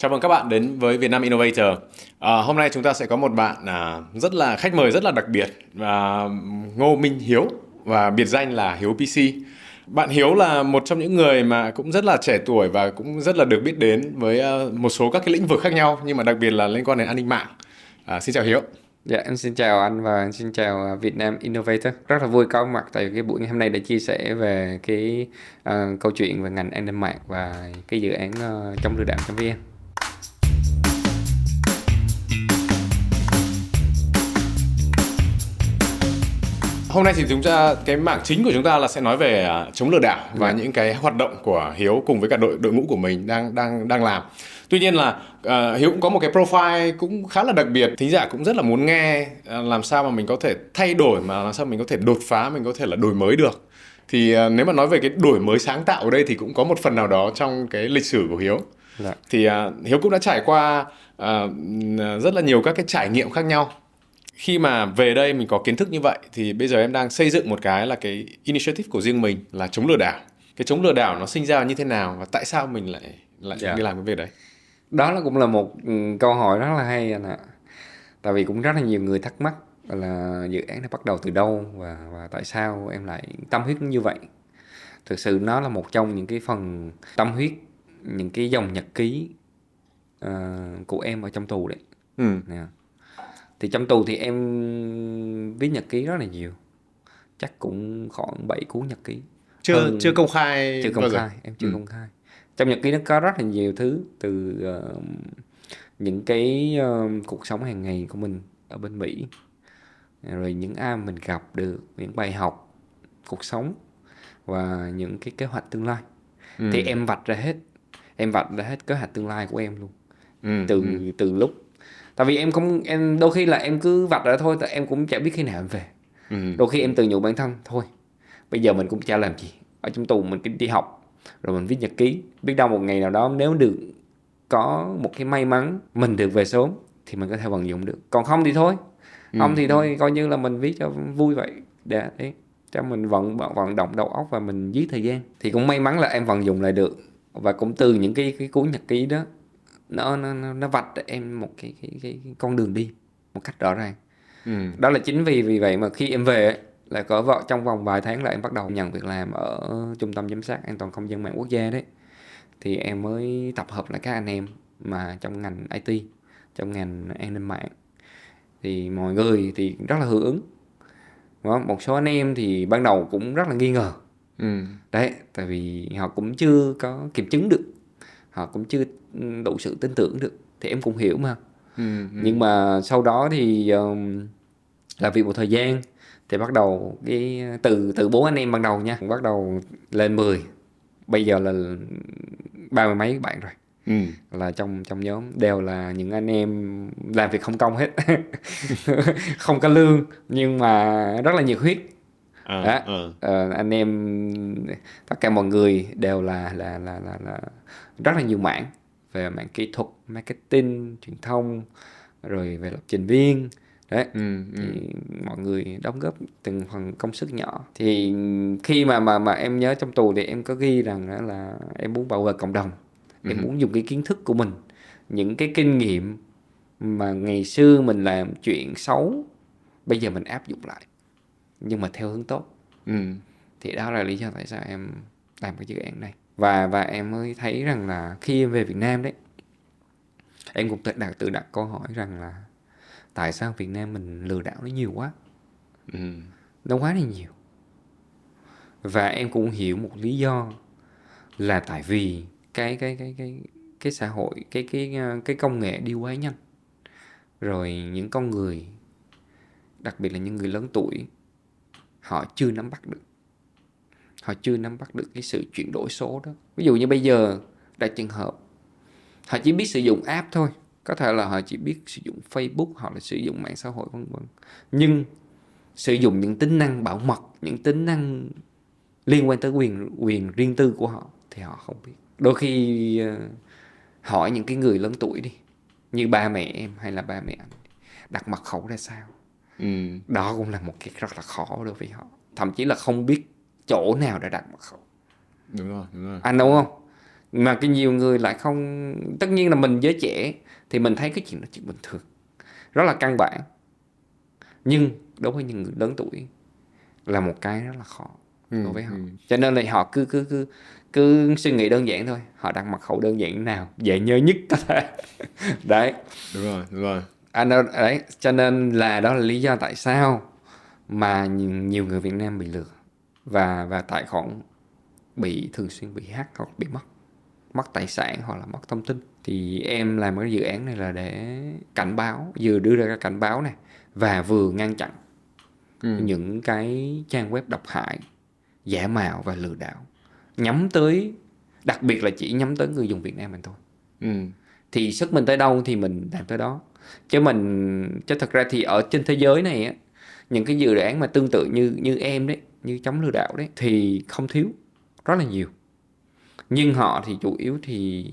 Chào mừng các bạn đến với Vietnam Innovator. Hôm nay chúng ta sẽ có một bạn rất là khách mời rất là đặc biệt, Ngô Minh Hiếu, và biệt danh là Hiếu PC. Bạn Hiếu là một trong những người mà cũng rất là trẻ tuổi và cũng rất là được biết đến với một số các cái lĩnh vực khác nhau, nhưng mà đặc biệt là liên quan đến an ninh mạng. Xin chào Hiếu. Dạ, em xin chào anh và em xin chào Vietnam Innovator. Rất là vui có mặt tại cái buổi ngày hôm nay để chia sẻ về cái câu chuyện về ngành an ninh mạng và cái dự án chống lừa đảo.vn. Hôm nay thì cái mảng chính của chúng ta là sẽ nói về chống lừa đảo và Dạ. những cái hoạt động của Hiếu cùng với cả đội ngũ của mình đang làm. Tuy nhiên là Hiếu cũng có một cái profile cũng khá là đặc biệt, thính giả cũng rất là muốn nghe làm sao mà mình có thể thay đổi, mà làm sao mình có thể đột phá, mình có thể là đổi mới được. Thì nếu mà nói về cái đổi mới sáng tạo ở đây thì cũng có một phần nào đó trong cái lịch sử của Hiếu. Dạ. Thì Hiếu cũng đã trải qua rất là nhiều các cái trải nghiệm khác nhau. Khi mà về đây mình có kiến thức như vậy thì bây giờ em đang xây dựng một cái là cái initiative của riêng mình là chống lừa đảo. Cái chống lừa đảo nó sinh ra như thế nào và tại sao mình lại Dạ. đi làm cái việc đấy? Đó là cũng là một câu hỏi rất là hay anh ạ. Tại vì cũng rất là nhiều người thắc mắc là dự án này bắt đầu từ đâu và tại sao em lại tâm huyết như vậy. Thực sự nó là một trong những cái phần tâm huyết, những cái dòng nhật ký của em ở trong tù đấy. Ừ. Nè. Thì trong tù thì em viết nhật ký rất là nhiều, chắc cũng khoảng 7 cuốn nhật ký. Chưa Hơn công khai chưa công bao giờ. khai, em Ừ. chưa công khai. Trong nhật ký nó có rất là nhiều thứ, từ những cái cuộc sống hàng ngày của mình ở bên Mỹ, rồi những ai mình gặp được, những bài học cuộc sống và những cái kế hoạch tương lai. Thì Ừ. em vạch ra hết kế hoạch tương lai của em luôn. Ừ. từ Ừ. từ lúc, tại vì em không, em đôi khi là em cứ vạch ra thôi, tại em cũng chả biết khi nào em về. Ừ. Đôi khi em tự nhủ bản thân thôi, bây giờ mình cũng chả làm gì ở trong tù, mình cứ đi học rồi mình viết nhật ký, biết đâu một ngày nào đó nếu được có một cái may mắn mình được về sớm thì mình có thể vận dụng được, còn không thì thôi. Không Ừ. thì Ừ. thôi, coi như là mình viết cho vui vậy, để đấy cho mình vận động đầu óc và mình giết thời gian. Thì cũng may mắn là em vận dụng lại được, và cũng từ những cái cuốn nhật ký đó, nó vạch cho em một cái con đường đi một cách rõ ràng. Ừ. Đó là chính vì vậy mà khi em về là trong vòng vài tháng là em bắt đầu nhận việc làm ở trung tâm giám sát an toàn không gian mạng quốc gia đấy. Thì em mới tập hợp lại các anh em mà trong ngành IT, trong ngành an ninh mạng. Thì mọi người thì rất là hưởng ứng. Đó, một số anh em thì ban đầu cũng rất là nghi ngờ. Ừ. Đấy, tại vì họ cũng chưa có kiểm chứng được, họ cũng chưa đủ sự tin tưởng được, thì em cũng hiểu mà. Ừ. Nhưng Ừ. mà sau đó thì làm việc một thời gian thì bắt đầu cái từ 4 anh em ban đầu nha, bắt đầu lên 10, bây giờ là 30 mấy bạn rồi, Ừ. là trong trong nhóm đều là những anh em làm việc không công hết. Không có lương nhưng mà rất là nhiệt huyết. Ờ. Đó. Ờ. Anh em tất cả mọi người đều là rất là nhiều mảng, về mảng kỹ thuật, marketing, truyền thông, rồi về lập trình viên. Đấy, Ừ. Ừ. thì mọi người đóng góp từng phần công sức nhỏ. Thì khi mà em nhớ trong tù thì em có ghi rằng đó là em muốn bảo vệ cộng đồng. Em Ừ. muốn dùng cái kiến thức của mình, những cái kinh nghiệm mà ngày xưa mình làm chuyện xấu, bây giờ mình áp dụng lại nhưng mà theo hướng tốt. Ừ. Thì đó là lý do tại sao em làm cái dự án này. Và em mới thấy rằng là khi em về Việt Nam đấy, em cũng tự đặt câu hỏi rằng là tại sao Việt Nam mình lừa đảo nó nhiều quá, Ừ. nó quá là nhiều. Và em cũng hiểu một lý do là tại vì cái xã hội, cái công nghệ đi quá nhanh, rồi những con người, đặc biệt là những người lớn tuổi, họ chưa nắm bắt được, họ chưa nắm bắt được cái sự chuyển đổi số đó. Ví dụ như bây giờ đại trường hợp họ chỉ biết sử dụng app thôi, có thể là họ chỉ biết sử dụng Facebook hoặc là sử dụng mạng xã hội vân vân, nhưng sử dụng những tính năng bảo mật, những tính năng liên quan tới quyền riêng tư của họ thì họ không biết. Đôi khi hỏi những cái người lớn tuổi đi, như ba mẹ em hay là ba mẹ anh, đặt mật khẩu ra sao, Ừ. đó cũng là một cái rất là khó đối với họ, thậm chí là không biết chỗ nào để đặt mật khẩu. Đúng rồi, đúng rồi. Anh đúng không? Mà cái nhiều người lại không, tất nhiên là mình giới trẻ thì mình thấy cái chuyện đó chuyện bình thường, rất là căn bản, nhưng đối với những người lớn tuổi là một cái rất là khó đối với họ. Cho nên là họ cứ suy nghĩ đơn giản thôi, họ đặt mật khẩu đơn giản nào dễ nhớ nhất có thể. Đấy, Đúng rồi, đúng rồi. đấy, cho nên là đó là lý do tại sao mà nhiều người Việt Nam bị lừa và tài khoản bị thường xuyên bị hack hoặc bị mất tài sản hoặc là mất thông tin. Thì em làm cái dự án này là để cảnh báo, vừa đưa ra cái cảnh báo này và vừa ngăn chặn những cái trang web độc hại, giả mạo và lừa đảo, nhắm tới, đặc biệt là chỉ nhắm tới người dùng Việt Nam mình thôi. Thì sức mình tới đâu thì mình làm tới đó, chứ thật ra thì ở trên thế giới này á, những cái dự án mà tương tự như em đấy, như chống lừa đảo đấy thì không thiếu, rất là nhiều, nhưng họ thì chủ yếu thì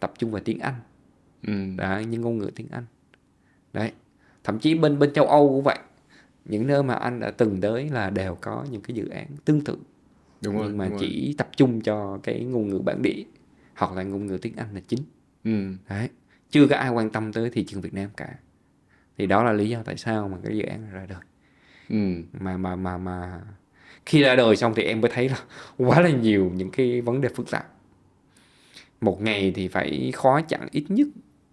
tập trung vào tiếng Anh. Đấy, những ngôn ngữ tiếng Anh. Đấy, thậm chí bên bên châu Âu cũng vậy, những nơi mà anh đã từng tới là đều có những cái dự án tương tự. Đúng rồi, Nhưng mà đúng rồi. chỉ tập trung cho cái ngôn ngữ bản địa hoặc là ngôn ngữ tiếng Anh là chính. Đấy, chưa có ai quan tâm tới thị trường Việt Nam cả. Thì đó là lý do tại sao mà cái dự án này ra đời. Mà khi ra đời xong thì em mới thấy là quá là nhiều những cái vấn đề phức tạp. Một ngày thì phải khóa chặn ít nhất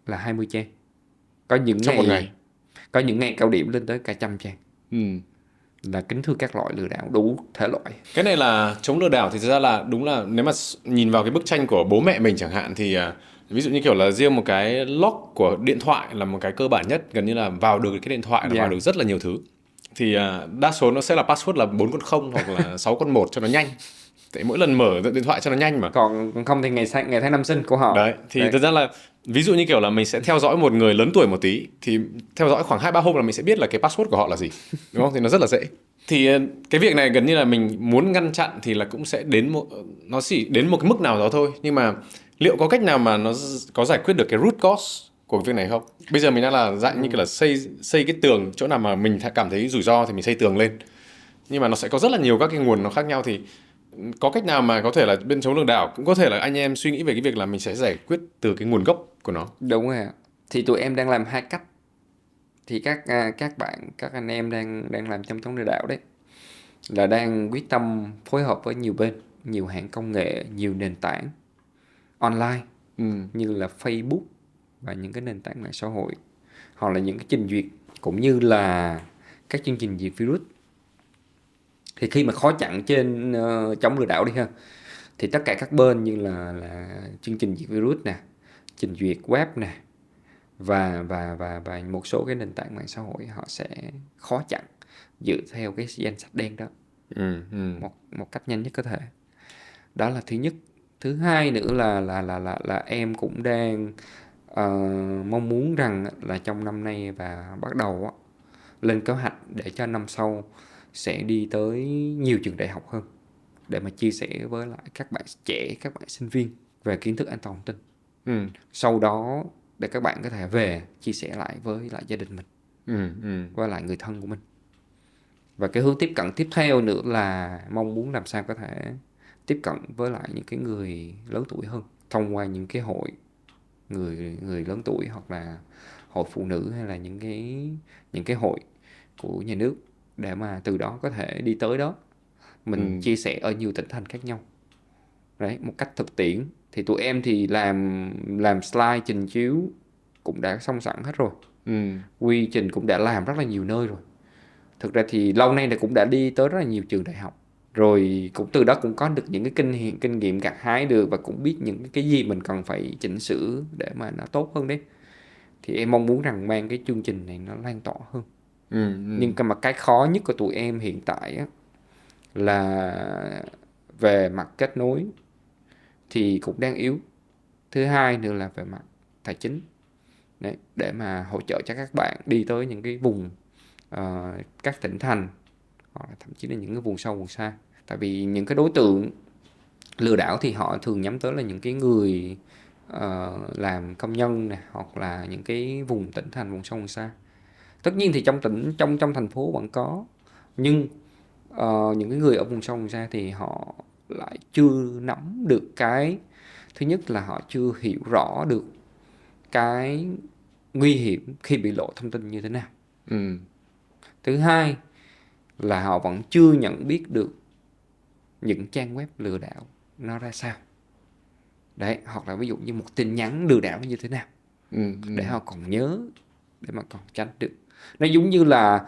là 20 trang. Có những Trong một ngày ngày. có những ngày cao điểm lên tới cả 100 trang. Là kính thưa các loại lừa đảo đủ thể loại. Cái này là chống lừa đảo thì thực ra là đúng là nếu mà nhìn vào cái bức tranh của bố mẹ mình chẳng hạn thì ví dụ như kiểu là riêng một cái lock của điện thoại là một cái cơ bản nhất, gần như là vào được cái điện thoại là vào được rất là nhiều thứ. Thì đa số nó sẽ là password là 4 con 0 hoặc là 6 con 1 cho nó nhanh. Tại mỗi lần mở điện thoại cho nó nhanh mà. Còn không thì ngày tháng năm sinh của họ. Đấy, thì thực ra là ví dụ như kiểu là mình sẽ theo dõi một người lớn tuổi một tí, thì theo dõi khoảng 2-3 hôm là mình sẽ biết là cái password của họ là gì. Đúng không? Thì nó rất là dễ. Thì cái việc này gần như là mình muốn ngăn chặn thì là cũng sẽ nó chỉ đến một cái mức nào đó thôi. Nhưng mà liệu có cách nào mà nó có giải quyết được cái root cause của việc này không? Bây giờ mình đang là dạng như kiểu là xây cái tường, chỗ nào mà mình cảm thấy rủi ro thì mình xây tường lên. Nhưng mà nó sẽ có rất là nhiều các cái nguồn nó khác nhau, thì có cách nào mà có thể là bên chống lừa đảo cũng có thể là anh em suy nghĩ về cái việc là mình sẽ giải quyết từ cái nguồn gốc của nó. Đúng rồi ạ. Thì tụi em đang làm hai cách. Thì các anh em đang làm trong chống lừa đảo đấy là đang quyết tâm phối hợp với nhiều bên, nhiều hãng công nghệ, nhiều nền tảng online như là Facebook và những cái nền tảng mạng xã hội, hoặc là những cái trình duyệt cũng như là các chương trình diệt virus. Thì khi mà khó chặn trên chống lừa đảo đi ha, thì tất cả các bên như là chương trình diệt virus nè, trình duyệt web nè, và một số cái nền tảng mạng xã hội họ sẽ khó chặn dựa theo cái danh sách đen đó một cách nhanh nhất có thể. Đó là thứ nhất. Thứ hai nữa là em cũng đang mong muốn rằng là trong năm nay và bắt đầu lên kế hoạch để cho năm sau sẽ đi tới nhiều trường đại học hơn để mà chia sẻ với lại các bạn trẻ, các bạn sinh viên về kiến thức an toàn thông tin. Sau đó để các bạn có thể về chia sẻ lại với lại gia đình mình, với lại người thân của mình. Và cái hướng tiếp cận tiếp theo nữa là mong muốn làm sao có thể tiếp cận với lại những cái người lớn tuổi hơn thông qua những cái hội người lớn tuổi, hoặc là hội phụ nữ, hay là những cái hội của nhà nước, để mà từ đó có thể đi tới đó mình chia sẻ ở nhiều tỉnh thành khác nhau. Đấy, một cách thực tiễn. Thì tụi em thì làm slide trình chiếu cũng đã xong sẵn hết rồi. Quy trình cũng đã làm rất là nhiều nơi rồi. Thực ra thì lâu nay là cũng đã đi tới rất là nhiều trường đại học rồi, cũng từ đó cũng có được những cái kinh nghiệm gặt hái được, và cũng biết những cái gì mình cần phải chỉnh sửa để mà nó tốt hơn đấy. Thì em mong muốn rằng mang cái chương trình này nó lan tỏa hơn. Nhưng mà cái khó nhất của tụi em hiện tại á, là về mặt kết nối thì cũng đang yếu. Thứ hai nữa là về mặt tài chính. Đấy, để mà hỗ trợ cho các bạn đi tới những cái vùng các tỉnh thành, hoặc là thậm chí là những cái vùng sâu vùng xa. Tại vì những cái đối tượng lừa đảo thì họ thường nhắm tới là những cái người làm công nhân này, hoặc là những cái vùng tỉnh thành vùng sâu vùng xa. Tất nhiên thì trong thành phố vẫn có, nhưng những cái người ở vùng sâu vùng xa thì họ lại chưa nắm được cái Thứ nhất là họ chưa hiểu rõ được cái nguy hiểm khi bị lộ thông tin như thế nào. Ừ. Thứ hai là họ vẫn chưa nhận biết được những trang web lừa đảo nó ra sao. Đấy, hoặc là ví dụ như một tin nhắn lừa đảo nó như thế nào, Ừ. để họ còn nhớ, để mà còn tránh được. Nó giống như là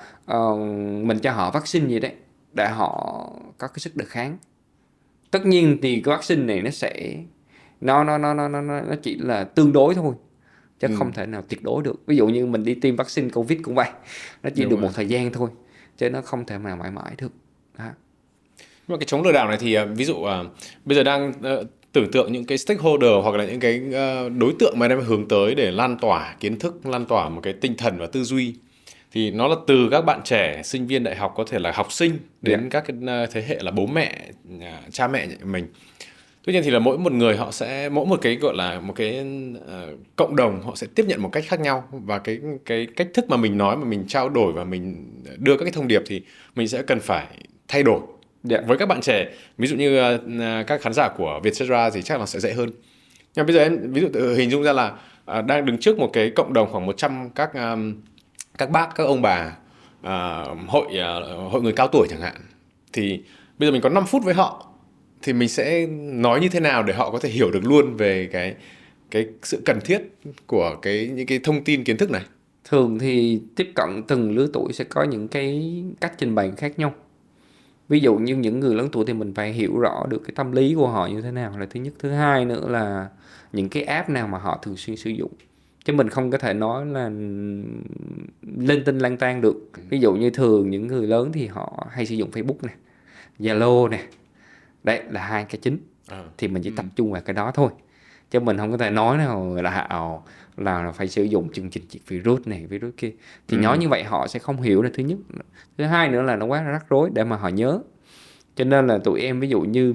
mình cho họ vaccine vậy đấy, để họ có cái sức đề kháng. Tất nhiên thì cái vaccine này nó sẽ nó chỉ là tương đối thôi, chứ Ừ. không thể nào tuyệt đối được. Ví dụ như mình đi tiêm vaccine Covid cũng vậy, nó chỉ Đúng được rồi. một thời gian thôi, chứ nó không thể mà mãi mãi được. Đó. Nhưng mà cái chống lừa đảo này thì ví dụ bây giờ đang tưởng tượng những cái stakeholder hoặc là những cái đối tượng mà đang hướng tới để lan tỏa kiến thức, lan tỏa một cái tinh thần và tư duy, thì nó là từ các bạn trẻ, sinh viên đại học, có thể là học sinh, Dạ. đến các cái thế hệ là bố mẹ, cha mẹ mình. Tuy nhiên thì là mỗi một người họ sẽ, mỗi một cái gọi là một cái cộng đồng, họ sẽ tiếp nhận một cách khác nhau, và cái cách thức mà mình nói, mà mình trao đổi và mình đưa các cái thông điệp thì mình sẽ cần phải thay đổi. Dạ. Với các bạn trẻ, ví dụ như các khán giả của Vietcetera thì chắc là sẽ dễ hơn. Nhưng mà bây giờ em ví dụ tự hình dung ra là đang đứng trước một cái cộng đồng khoảng 100 các bác, các ông bà, hội người cao tuổi chẳng hạn, thì bây giờ mình có 5 phút với họ, thì mình sẽ nói như thế nào để họ có thể hiểu được luôn về cái sự cần thiết của những cái thông tin, kiến thức này. Thường thì tiếp cận từng lứa tuổi sẽ có những cái cách trình bày khác nhau. Ví dụ như những người lớn tuổi thì mình phải hiểu rõ được cái tâm lý của họ như thế nào là thứ nhất. Thứ hai nữa là những cái app nào mà họ thường xuyên sử dụng. Chứ mình không có thể nói là linh tinh lang tan được. Ví dụ như thường những người lớn thì họ hay sử dụng Facebook nè, Zalo nè. Đấy là hai cái chính. Thì mình chỉ tập trung vào cái đó thôi. Chứ mình không có thể nói là phải sử dụng chương trình diệt virus này, virus kia. Thì nói như vậy họ sẽ không hiểu là thứ nhất. Thứ hai nữa là nó quá rắc rối để mà họ nhớ. Cho nên là tụi em ví dụ như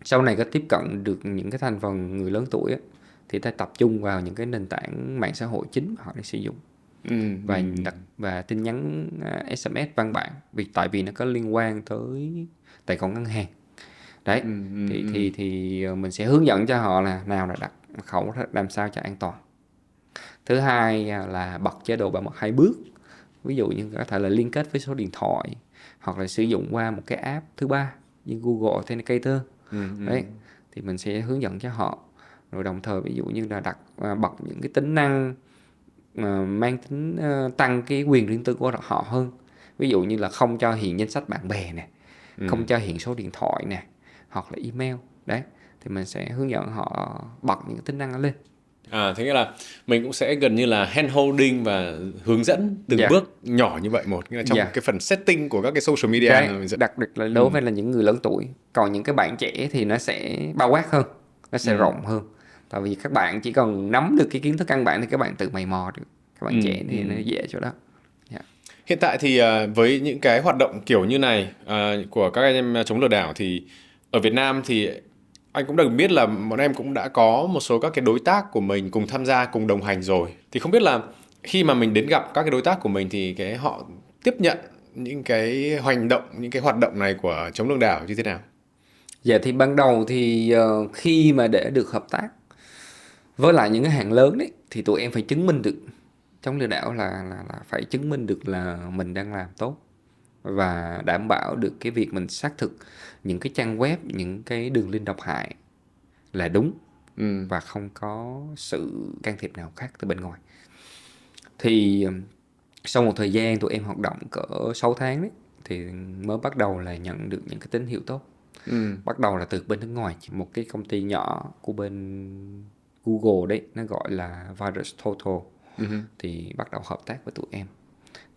sau này có tiếp cận được những cái thành phần người lớn tuổi á, thì ta tập trung vào những cái nền tảng mạng xã hội chính mà họ đang sử dụng. Và tin nhắn SMS, văn bản, tại vì nó có liên quan tới tài khoản ngân hàng. Đấy. Thì mình sẽ hướng dẫn cho họ là nào là đặt mật khẩu làm sao cho an toàn. Thứ hai là bật chế độ bảo mật 2 bước. Ví dụ như có thể là liên kết với số điện thoại, hoặc là sử dụng qua một cái app thứ ba như Google Authenticator. Đấy. Thì mình sẽ hướng dẫn cho họ. Rồi đồng thời ví dụ như là bật những cái tính năng mang tính tăng cái quyền riêng tư của họ hơn. Ví dụ như là không cho hiện danh sách bạn bè nè, không cho hiện số điện thoại nè, hoặc là email. Đấy, thì mình sẽ hướng dẫn họ bật những cái tính năng đó lên. Thế nghĩa là mình cũng sẽ gần như là hand holding và hướng dẫn từng bước nhỏ như vậy một, nghĩa là trong cái phần setting của các cái social media. Đấy, đặc biệt là đối với là những người lớn tuổi. Còn những cái bạn trẻ thì nó sẽ bao quát hơn, nó sẽ rộng hơn. Tại vì các bạn chỉ cần nắm được cái kiến thức căn bản thì các bạn tự mày mò được. Các bạn trẻ thì nó dễ chỗ đó. Hiện tại thì với những cái hoạt động kiểu như này của các anh em chống lừa đảo, thì ở Việt Nam thì anh cũng được biết là bọn em cũng đã có một số các cái đối tác của mình cùng tham gia, cùng đồng hành rồi. Thì không biết là khi mà mình đến gặp các cái đối tác của mình thì họ tiếp nhận những cái hành động, những cái hoạt động này của chống lừa đảo như thế nào? Dạ thì ban đầu thì khi mà để được hợp tác với lại những cái hãng lớn đấy, thì tụi em phải chứng minh được chống lừa đảo là phải chứng minh được là mình đang làm tốt, và đảm bảo được cái việc mình xác thực những cái trang web, những cái đường link độc hại là đúng và không có sự can thiệp nào khác từ bên ngoài. Thì sau một thời gian tụi em hoạt động cỡ 6 tháng đấy, thì mới bắt đầu là nhận được những cái tín hiệu tốt. Bắt đầu là từ bên nước ngoài, một cái công ty nhỏ của bên Google đấy, nó gọi là Virus Total, thì bắt đầu hợp tác với tụi em.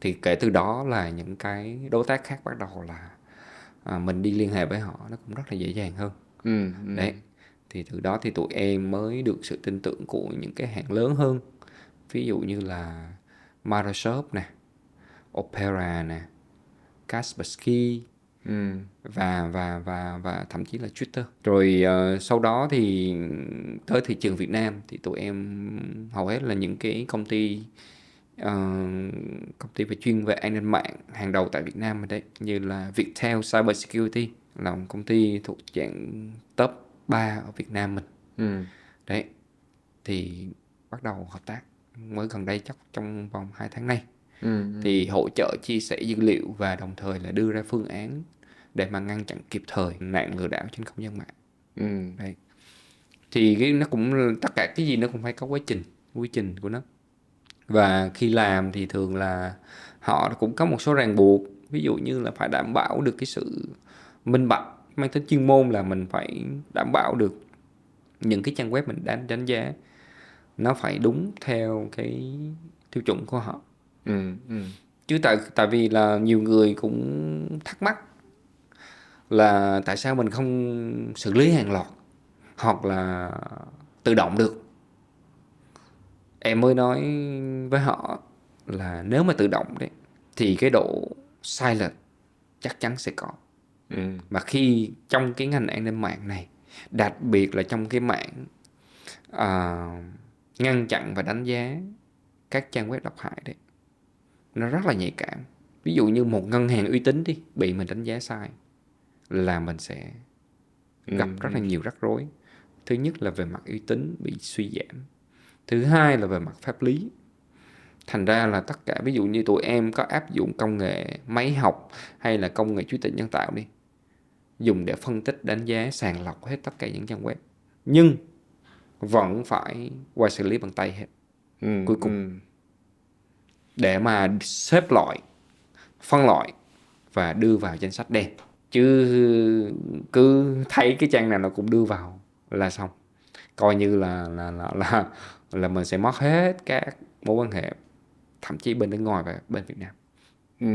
Thì kể từ đó là những cái đối tác khác bắt đầu là mình đi liên hệ với họ nó cũng rất là dễ dàng hơn. Đấy, thì từ đó thì tụi em mới được sự tin tưởng của những cái hãng lớn hơn, ví dụ như là Microsoft nè, Opera nè, Kaspersky, và thậm chí là Twitter. Rồi sau đó thì tới thị trường Việt Nam thì tụi em hầu hết là những cái công ty về chuyên về an ninh mạng hàng đầu tại Việt Nam đấy, như là Viettel Cyber Security, là một công ty thuộc dạng top 3 ở Việt Nam mình. Ừ. Đấy, thì bắt đầu hợp tác mới gần đây, chắc trong vòng 2 tháng nay. Ừ. Thì hỗ trợ chia sẻ dữ liệu và đồng thời là đưa ra phương án để mà ngăn chặn kịp thời nạn lừa đảo trên không gian mạng. Ừ. Đấy. Thì cái nó cũng, tất cả cái gì nó cũng phải có quy trình của nó. Và khi làm thì thường là họ cũng có một số ràng buộc, ví dụ như là phải đảm bảo được cái sự minh bạch, mang tính chuyên môn là mình phải đảm bảo được những cái trang web mình đánh giá nó phải đúng theo cái tiêu chuẩn của họ. Ừ. Ừ. Chứ tại vì là nhiều người cũng thắc mắc là tại sao mình không xử lý hàng loạt hoặc là tự động được. Em mới nói với họ là nếu mà tự động đấy thì cái độ sai lệch chắc chắn sẽ có. Ừ. Mà khi trong cái ngành an ninh mạng này, đặc biệt là trong cái mạng à, ngăn chặn và đánh giá các trang web độc hại đấy, nó rất là nhạy cảm. Ví dụ như một ngân hàng uy tín đi bị mình đánh giá sai là mình sẽ Ừ. gặp rất là nhiều rắc rối. Thứ nhất là về mặt uy tín bị suy giảm, thứ hai là về mặt pháp lý. Thành ra là tất cả, ví dụ như tụi em có áp dụng công nghệ máy học hay là công nghệ trí tuệ nhân tạo đi, dùng để phân tích, đánh giá, sàng lọc hết tất cả những trang web, nhưng vẫn phải qua xử lý bằng tay hết Ừ. cuối cùng, Ừ. để mà xếp loại, phân loại và đưa vào danh sách đen. Chứ cứ thấy cái trang nào nó cũng đưa vào là xong, coi như là mình sẽ mất hết các mối quan hệ, thậm chí bên nước ngoài và bên Việt Nam. Ừ.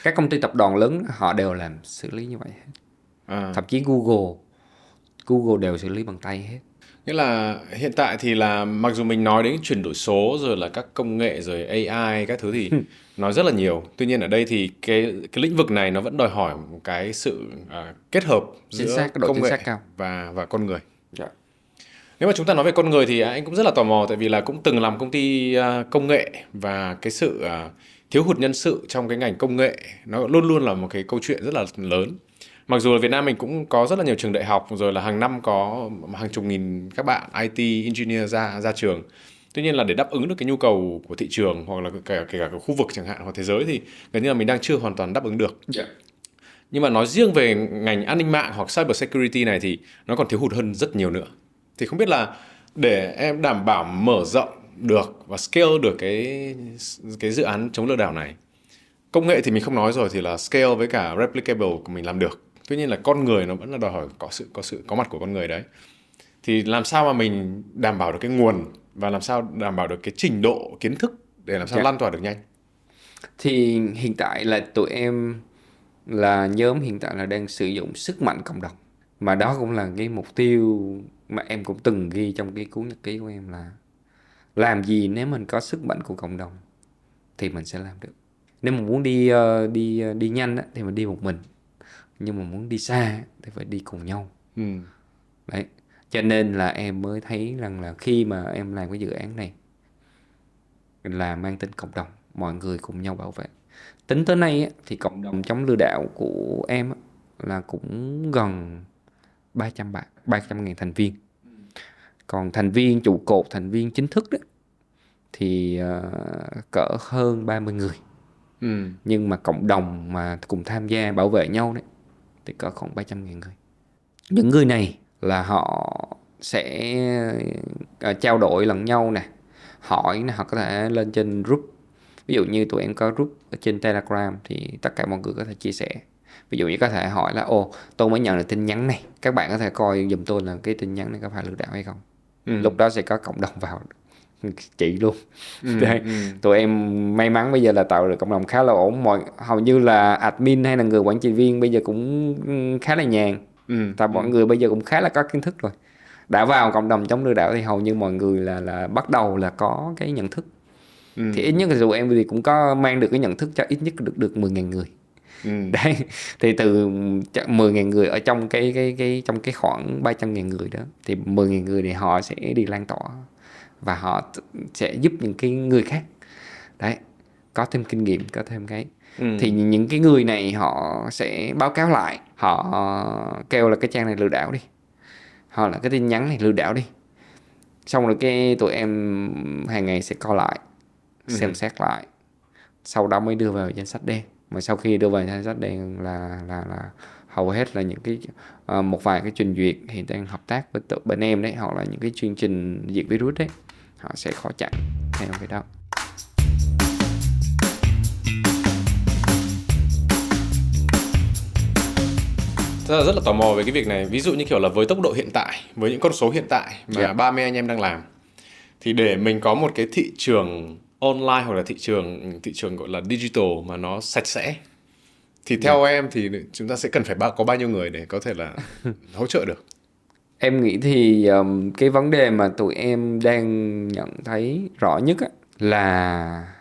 Các công ty tập đoàn lớn họ đều làm xử lý như vậy hết. À. Thậm chí Google đều xử lý bằng tay hết. Nghĩa là hiện tại thì là mặc dù mình nói đến chuyển đổi số rồi là các công nghệ rồi AI các thứ thì nói rất là nhiều. Tuy nhiên ở đây thì cái lĩnh vực này nó vẫn đòi hỏi một cái sự kết hợp Chính giữa xác, cái độ công chính nghệ xác cao. và con người. Dạ. Nếu mà chúng ta nói về con người thì anh cũng rất là tò mò, tại vì là cũng từng làm công ty công nghệ, và cái sự thiếu hụt nhân sự trong cái ngành công nghệ nó luôn luôn là một cái câu chuyện rất là lớn. Mặc dù ở Việt Nam mình cũng có rất là nhiều trường đại học, rồi là hàng năm có hàng chục nghìn các bạn IT engineer ra trường. Tuy nhiên là để đáp ứng được cái nhu cầu của thị trường hoặc là kể cả cái khu vực chẳng hạn hoặc thế giới thì gần như là mình đang chưa hoàn toàn đáp ứng được. Dạ. Nhưng mà nói riêng về ngành an ninh mạng hoặc cyber security này thì nó còn thiếu hụt hơn rất nhiều nữa. Thì không biết là để em đảm bảo mở rộng được và scale được cái dự án chống lừa đảo này, công nghệ thì mình không nói rồi, thì là scale với cả replicable của mình làm được. Tuy nhiên là con người nó vẫn là đòi hỏi có mặt của con người đấy. Thì làm sao mà mình đảm bảo được cái nguồn và làm sao đảm bảo được cái trình độ kiến thức để làm sao Dạ. lan tỏa được nhanh. Thì hiện tại là tụi em là nhóm hiện tại là đang sử dụng sức mạnh cộng đồng. Mà đó cũng là cái mục tiêu mà em cũng từng ghi trong cái cuốn nhật ký của em, là làm gì nếu mình có sức mạnh của cộng đồng thì mình sẽ làm được. Nếu mà muốn đi nhanh á, thì mình đi một mình, nhưng mà muốn đi xa thì phải đi cùng nhau. Ừ. Đấy, cho nên là em mới thấy rằng là khi mà em làm cái dự án này là mang tính cộng đồng, mọi người cùng nhau bảo vệ. Tính tới nay á, thì cộng đồng chống lừa đảo của em á, là cũng gần 300 bạn, 300.000 thành viên. Còn thành viên trụ cột, thành viên chính thức đó, thì cỡ hơn 30 người. Ừ. Nhưng mà cộng đồng mà cùng tham gia bảo vệ nhau đấy thì cỡ khoảng 300.000 người. Những người này là họ sẽ trao đổi lẫn nhau nè, hỏi nè, họ có thể lên trên group. Ví dụ như tụi em có group ở trên Telegram thì tất cả mọi người có thể chia sẻ. Ví dụ như có thể hỏi là tôi mới nhận được tin nhắn này, các bạn có thể coi giùm tôi là cái tin nhắn này có phải lừa đảo hay không. Lúc đó sẽ có cộng đồng vào chỉ luôn. Đây, tụi em may mắn bây giờ là tạo được cộng đồng khá là ổn. Hầu như là admin hay là người quản trị viên bây giờ cũng khá là nhàn. Tại mọi người bây giờ cũng khá là có kiến thức rồi. Đã vào cộng đồng chống lừa đảo thì hầu như mọi người là bắt đầu là có cái nhận thức. Thì ít nhất là tụi em thì cũng có mang được cái nhận thức cho ít nhất được 10.000 người. Đấy, thì từ 10.000 người ở trong trong cái khoảng 300.000 người đó, thì 10.000 người này họ sẽ đi lan tỏa và họ sẽ giúp những cái người khác đấy có thêm kinh nghiệm, có thêm cái thì những cái người này họ sẽ báo cáo lại, họ kêu là cái trang này lừa đảo đi, hoặc là cái tin nhắn này lừa đảo đi, Xong rồi cái tụi em hàng ngày sẽ coi lại, xem xét lại, sau đó mới đưa vào danh sách đen. Mà sau khi đưa vào danh sách đen là hầu hết là những cái một vài cái trình duyệt hiện đang hợp tác với bên em đấy, hoặc là những cái chương trình diệt virus đấy, họ sẽ khó chặn theo cái đó. Rất là tò mò về cái việc này. Ví dụ như kiểu là với tốc độ hiện tại, với những con số hiện tại mà 30 anh em đang làm, thì để mình có một cái thị trường online hoặc là thị trường gọi là digital mà nó sạch sẽ, thì theo em thì chúng ta sẽ cần phải có bao nhiêu người để có thể là hỗ trợ được? Em nghĩ thì cái vấn đề mà tụi em đang nhận thấy rõ nhất á, là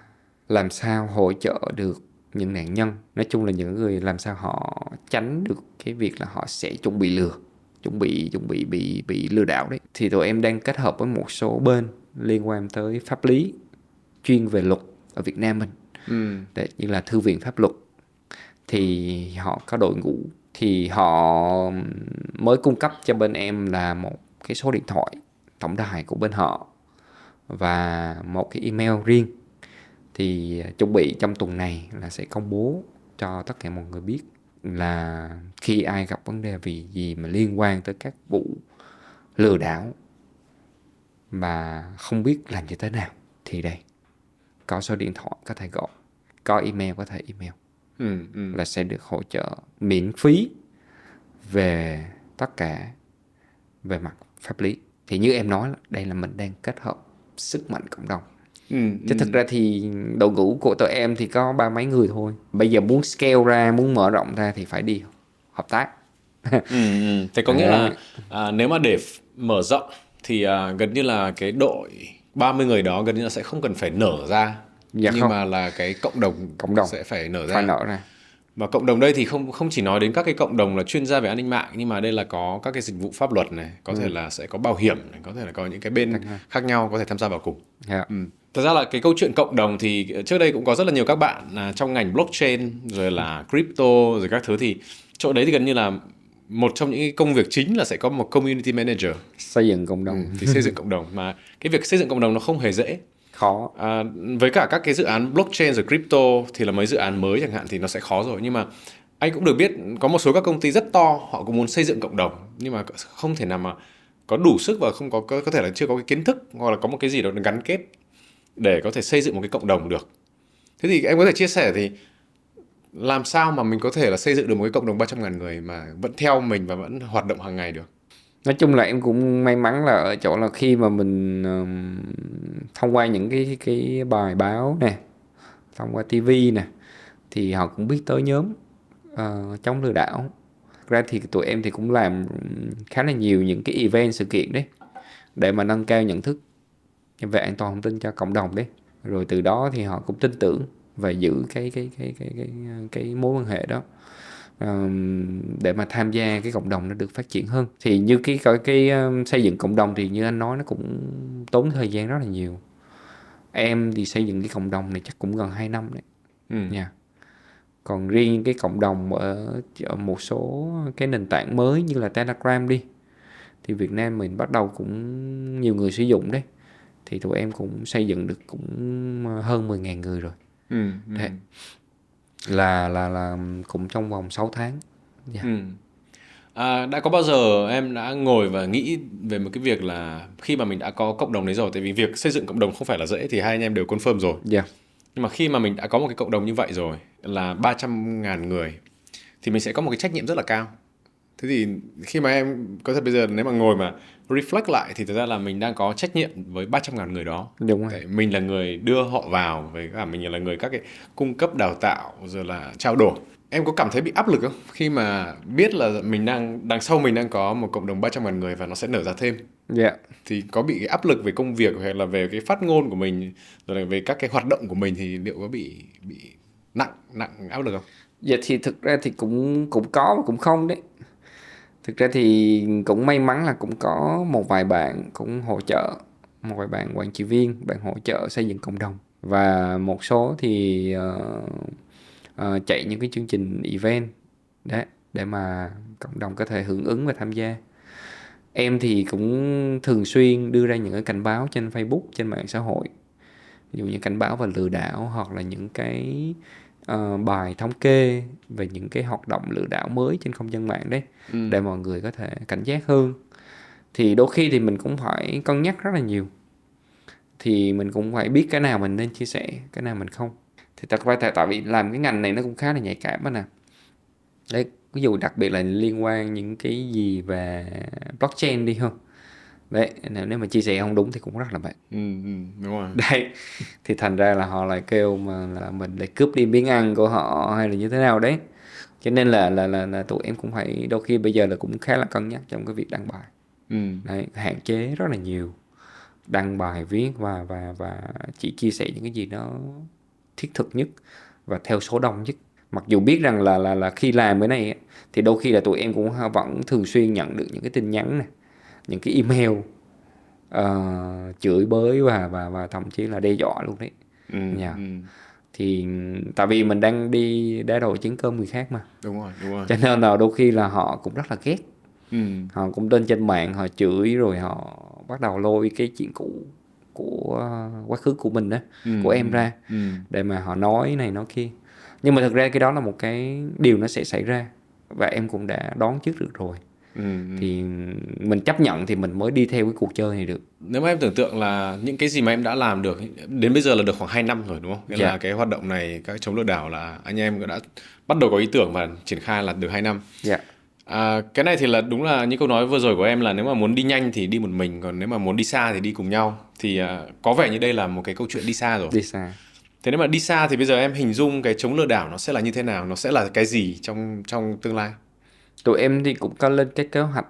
làm sao hỗ trợ được những nạn nhân, nói chung là những người làm sao họ tránh được cái việc là họ sẽ chuẩn bị lừa, chuẩn bị lừa đảo đấy. Thì tụi em đang kết hợp với một số bên liên quan tới pháp lý chuyên về luật ở Việt Nam mình, đấy, như là thư viện pháp luật. Thì họ có đội ngũ, thì họ mới cung cấp cho bên em là một cái số điện thoại tổng đài của bên họ và một cái email riêng. Thì chuẩn bị trong tuần này là sẽ công bố cho tất cả mọi người biết là khi ai gặp vấn đề vì gì mà liên quan tới các vụ lừa đảo mà không biết làm như thế nào, thì đây, có số điện thoại có thể gọi, có email có thể email, là sẽ được hỗ trợ miễn phí về tất cả về mặt pháp lý. Thì như em nói, đây là mình đang kết hợp sức mạnh cộng đồng. Chứ thực ra thì đội ngũ của tụi em thì có 30 mấy người thôi. Bây giờ muốn scale ra, muốn mở rộng ra thì phải đi hợp tác. Thế có nghĩa là nếu mà để mở rộng thì gần như là cái đội 30 người đó gần như là sẽ không cần phải nở ra, Dạ nhưng không. mà là cái cộng đồng sẽ phải nở ra. Phải nở ra. Và cộng đồng đây thì không chỉ nói đến các cái cộng đồng là chuyên gia về an ninh mạng, nhưng mà đây là có các cái dịch vụ pháp luật này, có thể là sẽ có bảo hiểm này, có thể là có những cái bên khác nhau có thể tham gia vào cùng. Thật ra là cái câu chuyện cộng đồng thì trước đây cũng có rất là nhiều các bạn trong ngành blockchain rồi là crypto rồi các thứ, thì chỗ đấy thì gần như là một trong những công việc chính là sẽ có một community manager, xây dựng cộng đồng. thì xây dựng cộng đồng. Mà cái việc xây dựng cộng đồng nó không hề dễ, Khó. Với cả các cái dự án blockchain rồi crypto thì là mấy dự án mới chẳng hạn thì nó sẽ khó rồi. Nhưng mà anh cũng được biết có một số các công ty rất to họ cũng muốn xây dựng cộng đồng, nhưng mà không thể nào mà có đủ sức và không có thể là chưa có cái kiến thức hoặc là có một cái gì đó gắn kết để có thể xây dựng một cái cộng đồng được. Thế thì em có thể chia sẻ thì làm sao mà mình có thể là xây dựng được một cái cộng đồng 300.000 người mà vẫn theo mình và vẫn hoạt động hàng ngày được? Nói chung là em cũng may mắn là ở chỗ là khi mà mình thông qua những cái bài báo nè, thông qua TV nè, thì họ cũng biết tới nhóm chống lừa đảo. Ra thì tụi em thì cũng làm khá là nhiều những cái event, sự kiện đấy, để mà nâng cao nhận thức về an toàn thông tin cho cộng đồng đấy. Rồi từ đó thì họ cũng tin tưởng và giữ cái mối quan hệ đó, để mà tham gia cái cộng đồng nó được phát triển hơn. Thì như cái xây dựng cộng đồng thì như anh nói, nó cũng tốn thời gian rất là nhiều. Em thì xây dựng cái cộng đồng này chắc cũng gần 2 năm đấy nha. Còn riêng cái cộng đồng ở một số cái nền tảng mới như là Telegram đi, thì Việt Nam mình bắt đầu cũng nhiều người sử dụng đấy, thì tụi em cũng xây dựng được cũng hơn 10.000 người rồi. Đấy. Là cũng trong vòng 6 tháng. Đã có bao giờ em đã ngồi và nghĩ về một cái việc là khi mà mình đã có cộng đồng đấy rồi, tại vì việc xây dựng cộng đồng không phải là dễ thì hai anh em đều confirm rồi. Nhưng mà khi mà mình đã có một cái cộng đồng như vậy rồi là 300.000 người thì mình sẽ có một cái trách nhiệm rất là cao. Thế thì khi mà em có thể bây giờ nếu mà ngồi mà reflect lại thì thực ra là mình đang có trách nhiệm với 300.000 người đó. Đúng rồi. Tại mình là người đưa họ vào, với cả mình là người các cái cung cấp đào tạo rồi là trao đổi. Em có cảm thấy bị áp lực không? Khi mà biết là mình đằng sau mình đang có một cộng đồng 300.000 người và nó sẽ nở ra thêm. Thì có bị cái áp lực về công việc hay là về cái phát ngôn của mình rồi là về các cái hoạt động của mình thì liệu có bị nặng áp lực không? Dạ thì thực ra thì cũng có và cũng không đấy. Thực ra thì cũng may mắn là cũng có một vài bạn cũng hỗ trợ, một vài bạn quản trị viên, bạn hỗ trợ xây dựng cộng đồng. Và một số thì chạy những cái chương trình event đấy, để mà cộng đồng có thể hưởng ứng và tham gia. Em thì cũng thường xuyên đưa ra những cái cảnh báo trên Facebook, trên mạng xã hội. Ví dụ như cảnh báo về lừa đảo, hoặc là những cái bài thống kê về những cái hoạt động lừa đảo mới trên không gian mạng đấy, để mọi người có thể cảnh giác hơn. Thì đôi khi thì mình cũng phải cân nhắc rất là nhiều. Thì mình cũng phải biết cái nào mình nên chia sẻ, cái nào mình không. Thì tại vì làm cái ngành này nó cũng khá là nhạy cảm đó nè. Đấy, ví dụ đặc biệt là liên quan những cái gì về blockchain đi không. Đấy, nếu mà chia sẻ không đúng thì cũng rất là mệt. Đúng rồi. Đấy, thì thành ra là họ lại kêu mà là mình lại cướp đi miếng ăn của họ hay là như thế nào đấy. Cho nên là tụi em cũng phải đôi khi bây giờ là cũng khá là cân nhắc trong cái việc đăng bài. Đấy, hạn chế rất là nhiều, đăng bài viết và chỉ chia sẻ những cái gì nó thiết thực nhất và theo số đông nhất. Mặc dù biết rằng là khi làm cái này thì đôi khi là tụi em cũng vẫn thường xuyên nhận được những cái tin nhắn này, những cái email chửi bới và thậm chí là đe dọa luôn đấy. Thì tại vì mình đang đi đá đồ chén cơm người khác mà. Đúng rồi. Cho nên là đôi khi là họ cũng rất là ghét. Họ cũng lên trên mạng họ chửi, rồi họ bắt đầu lôi cái chuyện cũ của quá khứ của mình đó, của em ra, để mà họ nói này nói kia. Nhưng mà thực ra cái đó là một cái điều nó sẽ xảy ra, và em cũng đã đoán trước được rồi. Thì mình chấp nhận thì mình mới đi theo cái cuộc chơi này được. Nếu mà em tưởng tượng là những cái gì mà em đã làm được đến bây giờ là được khoảng 2 năm rồi đúng không? Nghĩa là cái hoạt động này, các chống lừa đảo là anh em đã bắt đầu có ý tưởng và triển khai là được 2 năm. Cái này thì là đúng là những câu nói vừa rồi của em là nếu mà muốn đi nhanh thì đi một mình, còn nếu mà muốn đi xa thì đi cùng nhau. Thì có vẻ như đây là một cái câu chuyện đi xa rồi. Đi xa. Thế nếu mà đi xa thì bây giờ em hình dung cái chống lừa đảo nó sẽ là như thế nào? Nó sẽ là cái gì trong tương lai? Tụi em thì cũng có lên cái kế hoạch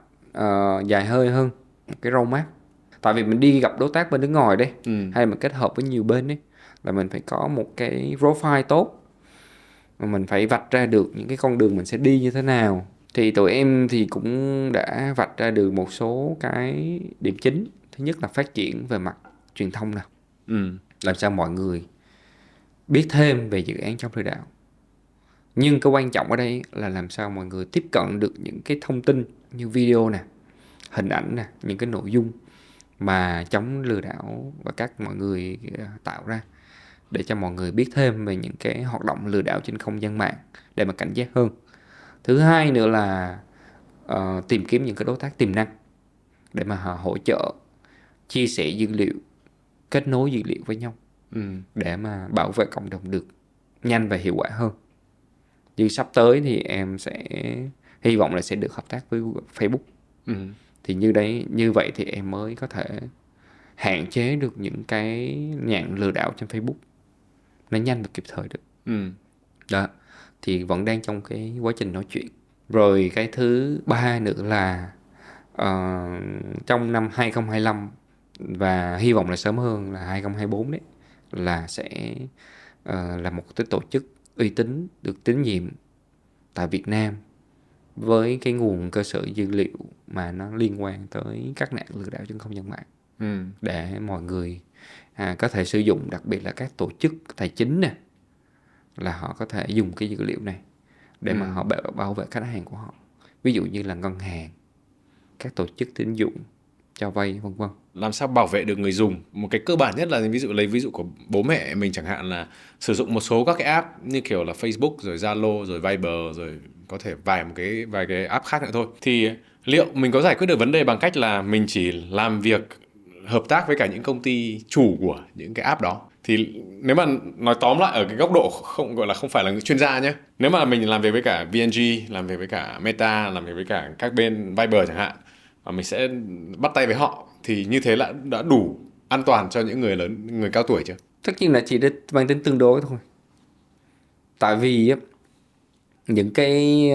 dài hơi hơn, một cái roadmap. Tại vì mình đi gặp đối tác bên nước ngoài đấy, hay mình kết hợp với nhiều bên đấy, là mình phải có một cái profile tốt, mà mình phải vạch ra được những cái con đường mình sẽ đi như thế nào. Thì tụi em thì cũng đã vạch ra được một số cái điểm chính. Thứ nhất là phát triển về mặt truyền thông nào, làm sao mọi người biết thêm về dự án chống lừa đảo. Nhưng cái quan trọng ở đây là làm sao mọi người tiếp cận được những cái thông tin như video nè, hình ảnh nè, những cái nội dung mà chống lừa đảo và các mọi người tạo ra, để cho mọi người biết thêm về những cái hoạt động lừa đảo trên không gian mạng để mà cảnh giác hơn. Thứ hai nữa là tìm kiếm những cái đối tác tiềm năng để mà họ hỗ trợ, chia sẻ dữ liệu, kết nối dữ liệu với nhau, để mà bảo vệ cộng đồng được nhanh và hiệu quả hơn. Nhưng sắp tới thì em sẽ hy vọng là sẽ được hợp tác với Facebook. Thì như vậy thì em mới có thể hạn chế được những cái nhạn lừa đảo trên Facebook nó nhanh và kịp thời được. Đó, thì vẫn đang trong cái quá trình nói chuyện. Rồi cái thứ ba nữa là trong năm 2025 và hy vọng là sớm hơn là 2024 đấy, là sẽ là một cái tổ chức uy tín, được tín nhiệm tại Việt Nam, với cái nguồn cơ sở dữ liệu mà nó liên quan tới các nạn lừa đảo trên không gian mạng, để mọi người có thể sử dụng, đặc biệt là các tổ chức tài chính nè, là họ có thể dùng cái dữ liệu này để mà họ bảo vệ khách hàng của họ. Ví dụ như là ngân hàng, các tổ chức tín dụng cho vay, vân vân. Làm sao bảo vệ được người dùng? Một cái cơ bản nhất là lấy ví dụ của bố mẹ mình chẳng hạn, là sử dụng một số các cái app như kiểu là Facebook, rồi Zalo, rồi Viber, rồi có thể vài cái app khác nữa thôi. Thì liệu mình có giải quyết được vấn đề bằng cách là mình chỉ làm việc hợp tác với cả những công ty chủ của những cái app đó? Thì nếu mà nói tóm lại ở cái góc độ không phải là chuyên gia nhé, nếu mà mình làm việc với cả VNG, làm việc với cả Meta, làm việc với cả các bên Viber chẳng hạn, và mình sẽ bắt tay với họ, thì như thế là đã đủ an toàn cho những người lớn, người cao tuổi chưa? Tất nhiên là chỉ mang tính tương đối thôi. Tại vì những cái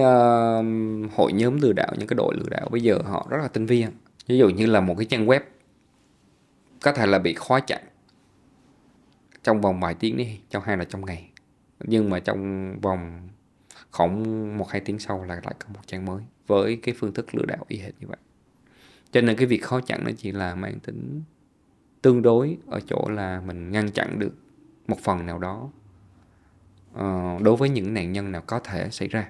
hội nhóm lừa đảo, những cái đội lừa đảo bây giờ họ rất là tinh vi. Ví dụ như là một cái trang web có thể là bị khóa chặn trong vòng vài tiếng đi, hay là trong ngày, nhưng mà trong vòng khoảng 1-2 tiếng sau là lại có một trang mới với cái phương thức lừa đảo y hệt như vậy. Cho nên cái việc khó chặn nó chỉ là mang tính tương đối ở chỗ là mình ngăn chặn được một phần nào đó đối với những nạn nhân nào có thể xảy ra.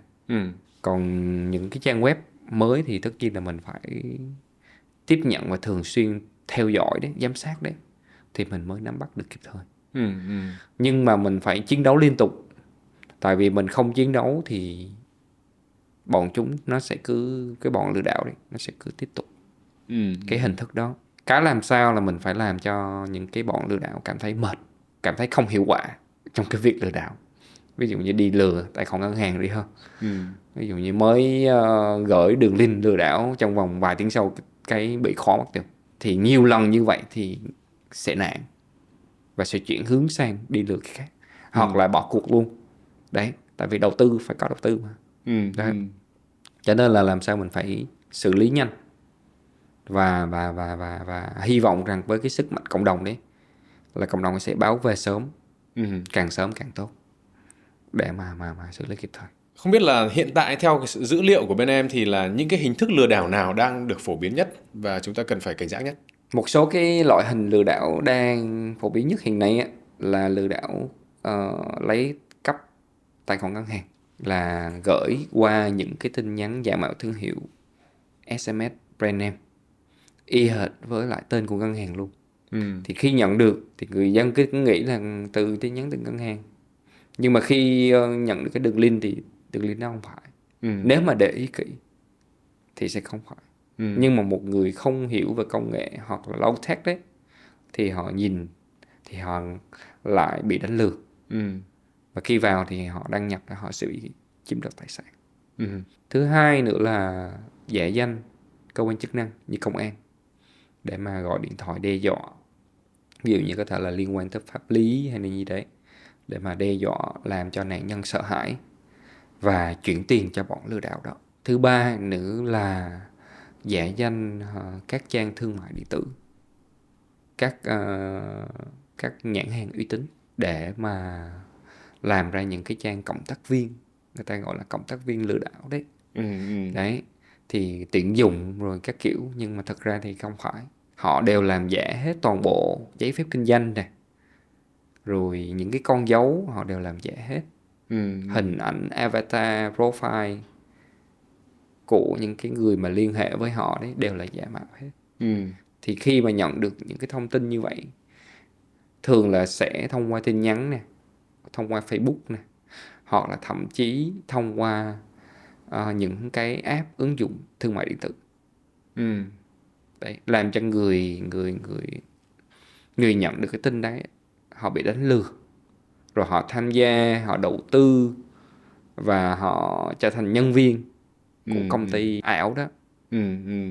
Còn những cái trang web mới thì tất nhiên là mình phải tiếp nhận và thường xuyên theo dõi đấy, giám sát đấy, thì mình mới nắm bắt được kịp thời. Nhưng mà mình phải chiến đấu liên tục, tại vì mình không chiến đấu thì bọn chúng nó sẽ cứ, cái bọn lừa đảo đấy nó sẽ cứ tiếp tục cái hình thức đó. Cái làm sao là mình phải làm cho những cái bọn lừa đảo cảm thấy mệt, cảm thấy không hiệu quả trong cái việc lừa đảo. Ví dụ như đi lừa tài khoản ngân hàng đi ha. Ví dụ như mới gửi đường link lừa đảo, trong vòng vài tiếng sau cái bị khóa mất tiêu. Thì nhiều lần như vậy thì sẽ nản và sẽ chuyển hướng sang đi lừa cái khác, hoặc là bỏ cuộc luôn. Đấy, tại vì đầu tư phải có đầu tư mà. Đấy. Cho nên là làm sao mình phải xử lý nhanh, và hy vọng rằng với cái sức mạnh cộng đồng đấy là cộng đồng sẽ báo về sớm, càng sớm càng tốt, để mà xử lý kịp thời. Không biết là hiện tại theo cái sự dữ liệu của bên em thì là những cái hình thức lừa đảo nào đang được phổ biến nhất và chúng ta cần phải cảnh giác nhất? Một số cái loại hình lừa đảo đang phổ biến nhất hiện nay á, là lừa đảo lấy cắp tài khoản ngân hàng, là gửi qua những cái tin nhắn giả mạo thương hiệu, SMS brand name y hệt với lại tên của ngân hàng luôn. Thì khi nhận được thì người dân cứ nghĩ là từ tin nhắn từ ngân hàng, nhưng mà khi nhận được cái đường link thì đường link nó không phải. Nếu mà để ý kỹ thì sẽ không phải. Nhưng mà một người không hiểu về công nghệ hoặc là low tech đấy, thì họ nhìn thì họ lại bị đánh lừa. Và khi vào thì họ đăng nhập là họ sẽ bị chiếm đoạt tài sản. Thứ hai nữa là giả danh cơ quan chức năng như công an để mà gọi điện thoại đe dọa, ví dụ như có thể là liên quan tới pháp lý hay là gì đấy, để mà đe dọa làm cho nạn nhân sợ hãi và chuyển tiền cho bọn lừa đảo đó. Thứ ba nữa là giả danh các trang thương mại điện tử, các nhãn hàng uy tín, để mà làm ra những cái trang cộng tác viên, người ta gọi là cộng tác viên lừa đảo đấy. Đấy, thì tuyển dụng rồi các kiểu, nhưng mà thật ra thì không phải. Họ đều làm giả hết toàn bộ giấy phép kinh doanh nè, rồi những cái con dấu họ đều làm giả hết. Hình ảnh avatar profile của những cái người mà liên hệ với họ đấy đều là giả mạo hết. Thì khi mà nhận được những cái thông tin như vậy, thường là sẽ thông qua tin nhắn nè, thông qua Facebook nè, hoặc là thậm chí thông qua những cái app ứng dụng thương mại điện tử. Đấy, làm cho người nhận được cái tin đấy họ bị đánh lừa, rồi họ tham gia, họ đầu tư và họ trở thành nhân viên của công ty ảo đó.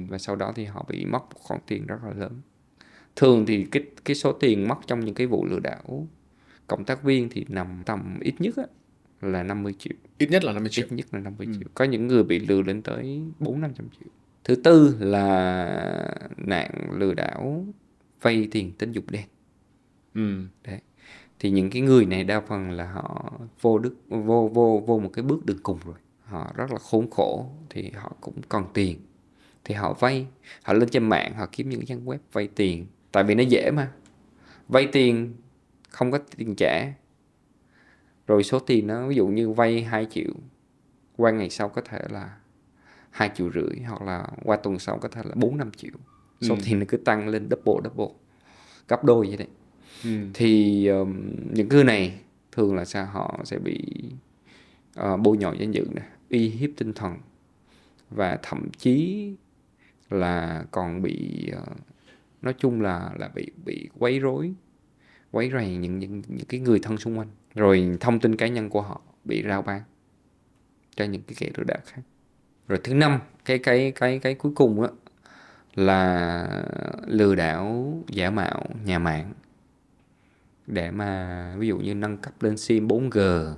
Và sau đó thì họ bị mất một khoản tiền rất là lớn. Thường thì cái số tiền mất trong những cái vụ lừa đảo cộng tác viên thì nằm tầm ít nhất là 50 triệu. Ít nhất là 50 triệu. Ít nhất là 50 triệu. Có những người bị lừa lên tới 400-500 triệu. Thứ tư là nạn lừa đảo vay tiền tín dụng đen. Đấy. Thì những cái người này đa phần là họ vô một cái bước đường cùng rồi. Họ rất là khốn khổ thì họ cũng còn tiền. Thì họ vay, họ lên trên mạng, họ kiếm những trang web vay tiền. Tại vì nó dễ mà. Vay tiền không có tiền trả. Rồi số tiền nó, ví dụ như vay 2 triệu, qua ngày sau có thể là 2,5 triệu, hoặc là qua tuần sau có thể là 4-5 triệu. Số tiền nó cứ tăng lên double, gấp đôi vậy đấy. Thì những người này thường là sao, họ sẽ bị bôi nhọ danh dự này, uy hiếp tinh thần, và thậm chí là còn bị nói chung là bị quấy rầy những cái người thân xung quanh, rồi thông tin cá nhân của họ bị rao bán cho những cái kẻ lừa đảo khác. Rồi thứ năm, cái cuối cùng á, là lừa đảo giả mạo nhà mạng, để mà ví dụ như nâng cấp lên sim 4G,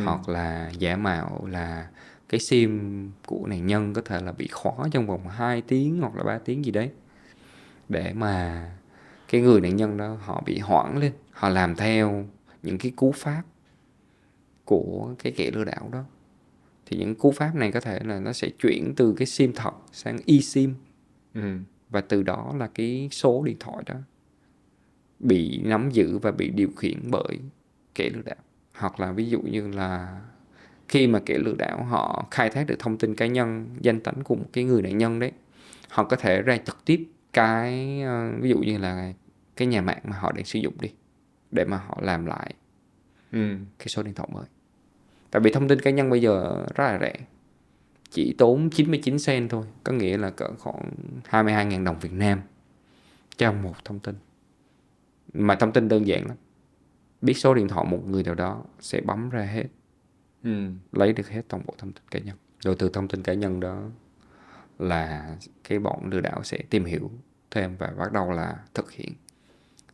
hoặc là giả mạo là cái sim của nạn nhân có thể là bị khóa trong vòng 2 tiếng hoặc là 3 tiếng gì đấy, để mà cái người nạn nhân đó họ bị hoảng lên, họ làm theo những cái cú pháp của cái kẻ lừa đảo đó. Thì những cú pháp này có thể là nó sẽ chuyển từ cái sim thật sang eSIM, và từ đó là cái số điện thoại đó bị nắm giữ và bị điều khiển bởi kẻ lừa đảo. Hoặc là ví dụ như là khi mà kẻ lừa đảo họ khai thác được thông tin cá nhân, danh tính của một cái người nạn nhân đấy, Họ có thể ra trực tiếp cái ví dụ như là cái nhà mạng mà họ đang sử dụng đi, để mà họ làm lại cái số điện thoại mới. Tại vì thông tin cá nhân bây giờ rất là rẻ, chỉ tốn 99 cent thôi, có nghĩa là cỡ khoảng 22.000 đồng Việt Nam cho một thông tin. Mà thông tin đơn giản lắm, biết số điện thoại một người nào đó sẽ bấm ra hết, lấy được hết toàn bộ thông tin cá nhân. Rồi từ thông tin cá nhân đó là cái bọn lừa đảo sẽ tìm hiểu thêm và bắt đầu là thực hiện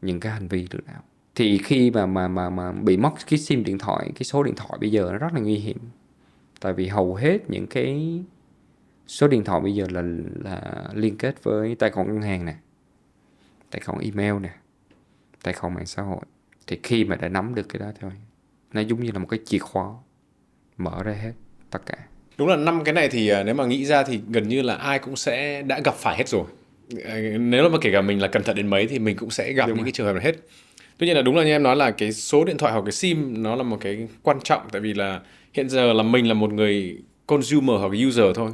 những cái hành vi lừa đảo. Thì khi mà bị mất cái sim điện thoại, cái số điện thoại bây giờ nó rất là nguy hiểm. Tại vì hầu hết những cái số điện thoại bây giờ là liên kết với tài khoản ngân hàng nè, tài khoản email nè, tài khoản mạng xã hội. Thì khi mà đã nắm được cái đó thôi, nó giống như là một cái chìa khóa mở ra hết tất cả. Đúng là 5 cái này thì nếu mà nghĩ ra thì gần như là ai cũng sẽ đã gặp phải hết rồi. Nếu mà kể cả mình là cẩn thận đến mấy thì mình cũng sẽ gặp những cái trường hợp này hết. Tuy nhiên là đúng là như em nói là cái số điện thoại hoặc cái SIM nó là một cái quan trọng, tại vì là hiện giờ là mình là một người consumer hoặc user thôi,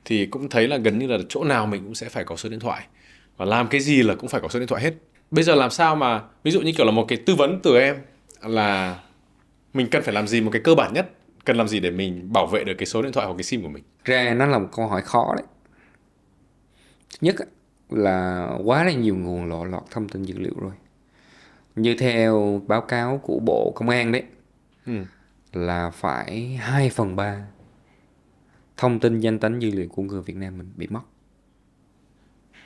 thì cũng thấy là gần như là chỗ nào mình cũng sẽ phải có số điện thoại, và làm cái gì là cũng phải có số điện thoại hết. Bây giờ làm sao mà ví dụ như kiểu là một cái tư vấn từ em là mình cần phải làm gì, một cái cơ bản nhất cần làm gì để mình bảo vệ được cái số điện thoại hoặc cái SIM của mình? Ra nó là một câu hỏi khó đấy. Thứ nhất là quá là nhiều nguồn lộ lọt thông tin dữ liệu rồi. Như theo báo cáo của Bộ Công an đấy, là phải 2/3 thông tin danh tính dữ liệu của người Việt Nam mình bị mất,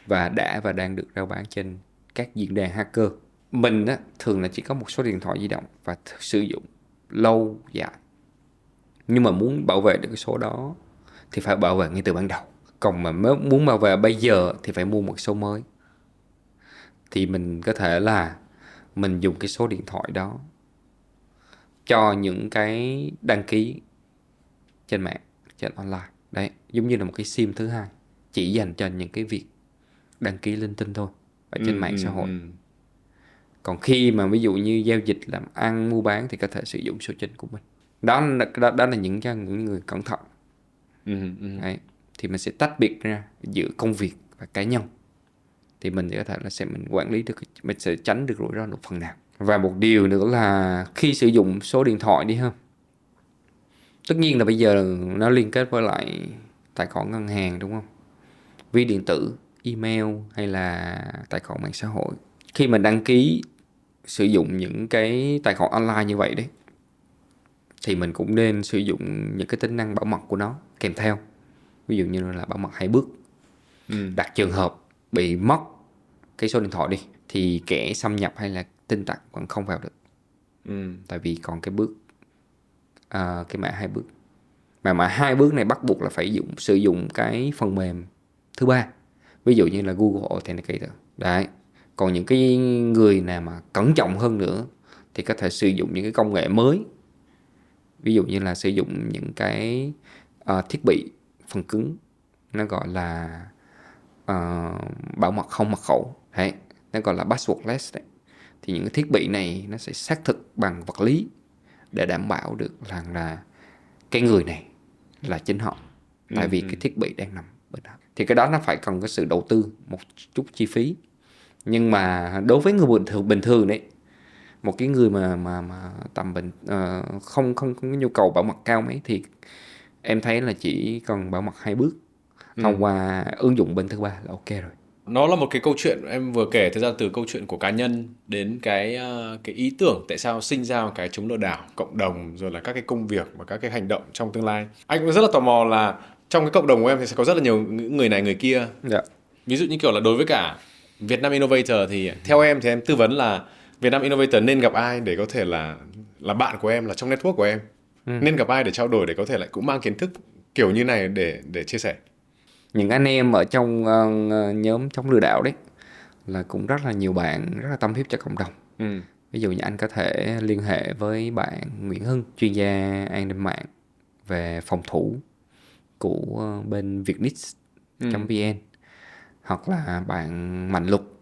và đang được rao bán trên các diễn đàn hacker. Mình á, thường là chỉ có một số điện thoại di động và sử dụng lâu dài. Nhưng mà muốn bảo vệ được cái số đó thì phải bảo vệ ngay từ ban đầu. Còn mà muốn bảo vệ bây giờ thì phải mua một số mới. Thì mình có thể là mình dùng cái số điện thoại đó cho những cái đăng ký trên mạng, trên online. Đấy, giống như là một cái SIM thứ hai, chỉ dành cho những cái việc đăng ký linh tinh thôi ở trên mạng xã hội. Còn khi mà ví dụ như giao dịch làm ăn, mua bán thì có thể sử dụng số chính của mình. Đó là những cho những người cẩn thận. Đấy, thì mình sẽ tách biệt ra giữa công việc và cá nhân. Thì mình có thể là mình quản lý được, mình sẽ tránh được rủi ro một phần nào. Và một điều nữa là khi sử dụng số điện thoại đi ha, tất nhiên là bây giờ nó liên kết với lại tài khoản ngân hàng, đúng không? Ví điện tử, email hay là tài khoản mạng xã hội. Khi mình đăng ký sử dụng những cái tài khoản online như vậy đấy, thì mình cũng nên sử dụng những cái tính năng bảo mật của nó kèm theo. Ví dụ như là bảo mật 2 bước. Đặt trường hợp bị mất cái số điện thoại đi, thì kẻ xâm nhập hay là tin tặc vẫn không vào được. Tại vì còn cái bước cái mã 2 bước. Mà mã 2 bước này bắt buộc là phải sử dụng cái phần mềm thứ ba, ví dụ như là Google Authenticator. Đấy. Còn những cái người nào mà cẩn trọng hơn nữa thì có thể sử dụng những cái công nghệ mới. Ví dụ như là sử dụng những cái thiết bị phần cứng, nó gọi là bảo mật không mật khẩu. Đấy. Nó gọi là passwordless đấy. Thì những cái thiết bị này nó sẽ xác thực bằng vật lý để đảm bảo được rằng là cái người này là chính họ, tại vì cái thiết bị đang nằm bên đó. Thì cái đó nó phải cần có sự đầu tư một chút chi phí. Nhưng mà đối với người bình thường đấy, một cái người mà tầm không có nhu cầu bảo mật cao mấy, thì em thấy là chỉ cần bảo mật 2 bước thông qua ứng dụng bên thứ ba là ok rồi. Nó là một cái câu chuyện em vừa kể, thực ra từ câu chuyện của cá nhân đến cái ý tưởng tại sao sinh ra một cái chống lừa đảo cộng đồng, rồi là các cái công việc và các cái hành động trong tương lai. Anh cũng rất là tò mò là trong cái cộng đồng của em thì sẽ có rất là nhiều người này người kia. Dạ. Ví dụ như kiểu là đối với cả Việt Nam Innovator thì theo em thì em tư vấn là Việt Nam Innovator nên gặp ai để có thể là bạn của em, là trong network của em. Nên gặp ai để trao đổi, để có thể lại cũng mang kiến thức kiểu như này để chia sẻ. Những anh em ở trong nhóm chống lừa đảo đấy là cũng rất là nhiều bạn rất là tâm huyết cho cộng đồng. Ví dụ như anh có thể liên hệ với bạn Nguyễn Hưng, chuyên gia an ninh mạng về phòng thủ của bên vietnit.vn, hoặc là bạn Mạnh Lục.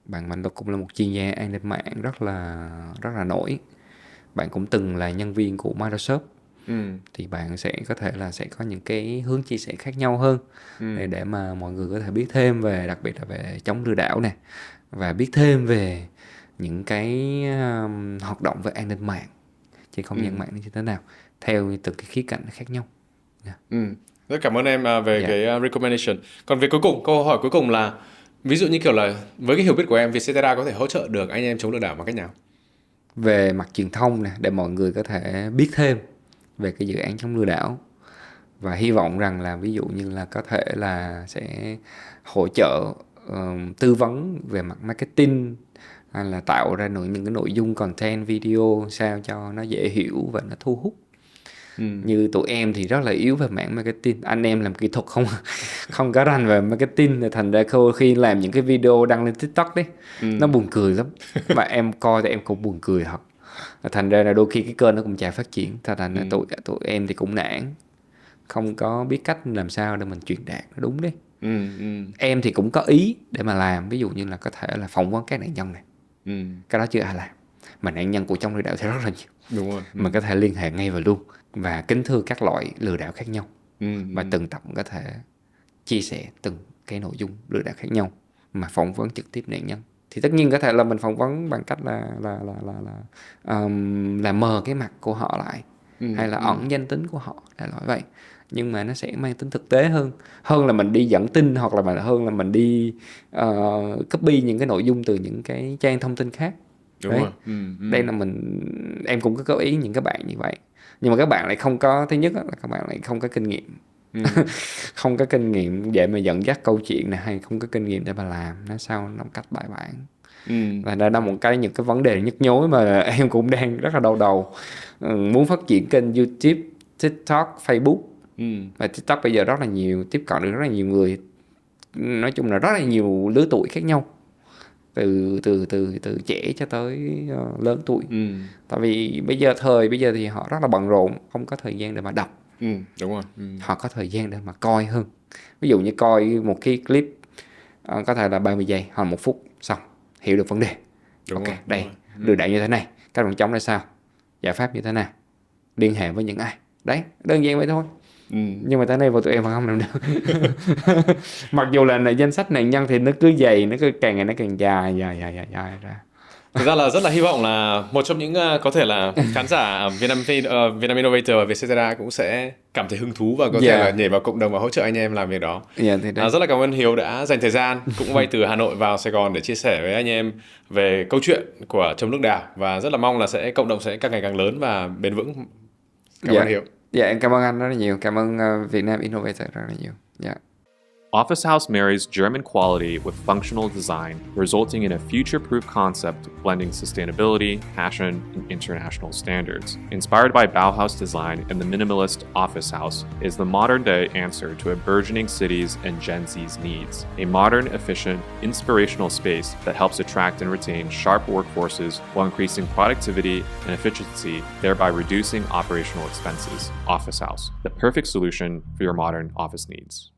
Bạn Mạnh Lục cũng là một chuyên gia an ninh mạng rất là nổi. Bạn cũng từng là nhân viên của Microsoft. thì bạn sẽ có thể là sẽ có những cái hướng chia sẻ khác nhau hơn để mà mọi người có thể biết thêm về, đặc biệt là về chống lừa đảo nè, và biết thêm về những cái hoạt động về an ninh mạng trên không gian mạng như thế nào theo từng cái khía cạnh khác nhau. Rất cảm ơn em về Dạ. cái recommendation. Còn về cuối cùng, câu hỏi cuối cùng là ví dụ như kiểu là với cái hiểu biết của em, Vietcetera có thể hỗ trợ được anh em chống lừa đảo bằng cách nào? Về mặt truyền thông nè, để mọi người có thể biết thêm về cái dự án chống lừa đảo, và hy vọng rằng là ví dụ như là có thể là sẽ hỗ trợ tư vấn về mặt marketing, hay là tạo ra những cái nội dung content video sao cho nó dễ hiểu và nó thu hút. Như tụi em thì rất là yếu về mảng marketing, anh em làm kỹ thuật không có rành về marketing, thành ra khi làm những cái video đăng lên TikTok đấy nó buồn cười lắm, mà em coi thì em cũng buồn cười thật, thành ra là đôi khi cái kênh nó cũng chả phát triển, thành ra tụi em thì cũng nản, không có biết cách làm sao để mình truyền đạt nó đúng đấy. Em thì cũng có ý để mà làm, ví dụ như là có thể là phỏng vấn các nạn nhân này, cái đó chưa ai làm, mà nạn nhân của trong lừa đảo thì rất là nhiều. Đúng rồi. Mình có thể liên hệ ngay vào luôn và kính thưa các loại lừa đảo khác nhau, và từng tập có thể chia sẻ từng cái nội dung lừa đảo khác nhau, mà phỏng vấn trực tiếp nạn nhân. Thì tất nhiên có thể là mình phỏng vấn bằng cách là mờ cái mặt của họ lại, hay là ẩn danh tính của họ, đại loại vậy. Nhưng mà nó sẽ mang tính thực tế hơn là mình đi dẫn tin, hoặc là hơn là mình đi copy những cái nội dung từ những cái trang thông tin khác. Đúng đấy. rồi. Đây là em cũng có góp ý những các bạn như vậy, nhưng mà các bạn lại không có, thứ nhất là các bạn lại không có kinh nghiệm, không có kinh nghiệm để mà dẫn dắt câu chuyện này, hay không có kinh nghiệm để mà làm nó sao nó một cách bài bản. Và đây là những cái vấn đề nhức nhối mà em cũng đang rất là đau đầu. Muốn phát triển kênh YouTube, TikTok, Facebook, và TikTok bây giờ rất là nhiều, tiếp cận được rất là nhiều người, nói chung là rất là nhiều lứa tuổi khác nhau, từ trẻ cho tới lớn tuổi. Tại vì bây giờ thì họ rất là bận rộn, không có thời gian để mà đọc. Đúng rồi. Họ có thời gian để mà coi hơn. Ví dụ như coi một cái clip có thể là 30 giây hoặc 1 phút, xong hiểu được vấn đề. Đúng ok, rồi, đây đúng rồi. lừa đảo như thế này, các phòng chống ra sao, giải pháp như thế nào, liên hệ với những ai. Đấy, đơn giản vậy thôi. Nhưng mà tới nay tụi em vẫn không làm được. Mặc dù là danh sách nạn nhân thì nó cứ dày, nó cứ càng ngày nó càng dài ra. Thực ra là rất là hy vọng là một trong những có thể là khán giả Vietnam Innovator và Vietcetera cũng sẽ cảm thấy hứng thú và có thể là nhảy vào cộng đồng và hỗ trợ anh em làm việc đó. Thì rất là cảm ơn Hiếu đã dành thời gian cũng bay từ Hà Nội vào Sài Gòn để chia sẻ với anh em về câu chuyện của chống lừa đảo, và rất là mong là cộng đồng sẽ càng ngày càng lớn và bền vững. Cảm ơn Hiếu. Dạ, em cảm ơn anh rất là nhiều. Cảm ơn Vietnam Innovator rất là nhiều. Dạ. Office House marries German quality with functional design, resulting in a future-proof concept blending sustainability, passion, and international standards. Inspired by Bauhaus design and the minimalist office house is the modern-day answer to a burgeoning city's and Gen Z's needs. A modern, efficient, inspirational space that helps attract and retain sharp workforces while increasing productivity and efficiency, thereby reducing operational expenses. Office House, the perfect solution for your modern office needs.